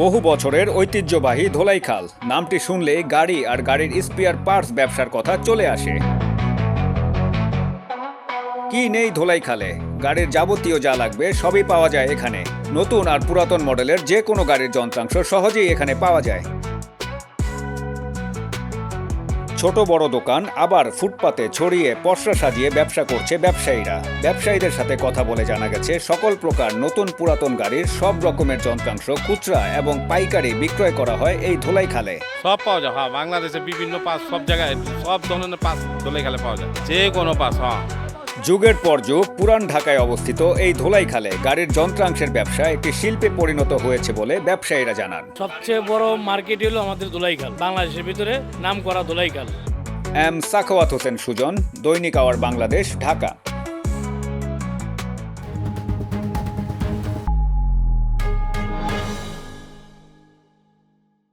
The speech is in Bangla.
বহু বছরের ঐতিহ্যবাহী ধোলাইখাল নামটি শুনলেই গাড়ি আর গাড়ির স্পেয়ার পার্টস ব্যবসার কথা চলে আসে। কি নেই ধোলাইখালে? গাড়ির যাবতীয় যা লাগবে সবই পাওয়া যায় এখানে। নতুন আর পুরাতন মডেলের যে কোনো গাড়ির যন্ত্রাংশ সহজেই এখানে পাওয়া যায়। ছোট বড় দোকান আবার ফুটপাতে ছড়িয়ে পসরা সাজিয়ে ব্যবসা করছে ব্যবসায়ীরা। ব্যবসায়ীদের সাথে কথা বলে জানা গেছে সকল প্রকার নতুন পুরাতন গাড়ির সব রকমের যন্ত্রাংশ খুচরা এবং পাইকারি বিক্রয় করা হয় এই ধোলাইখালে। সব পাওয়া যায়। হ্যাঁ, বাংলাদেশে বিভিন্ন পাস সব জায়গায় সব ধরনের পাস ধোলাইখালে পাওয়া যায়, যে কোনো পাস। হ্যাঁ, যুগের পর যুগ পুরান ঢাকায় অবস্থিত এই ধোলাইখালে গাড়ির যন্ত্রাংশের ব্যবসা একটি শিল্পে পরিণত হয়েছে বলে ব্যবসায়ীরা জানান। সবচেয়ে বড় মার্কেট হলো আমাদের ধোলাইখাল, বাংলাদেশের ভিতরে নাম করা ধোলাইখাল। এম সাখাওয়াত হোসেন সুজন, দৈনিক আওয়ার বাংলাদেশ, ঢাকা।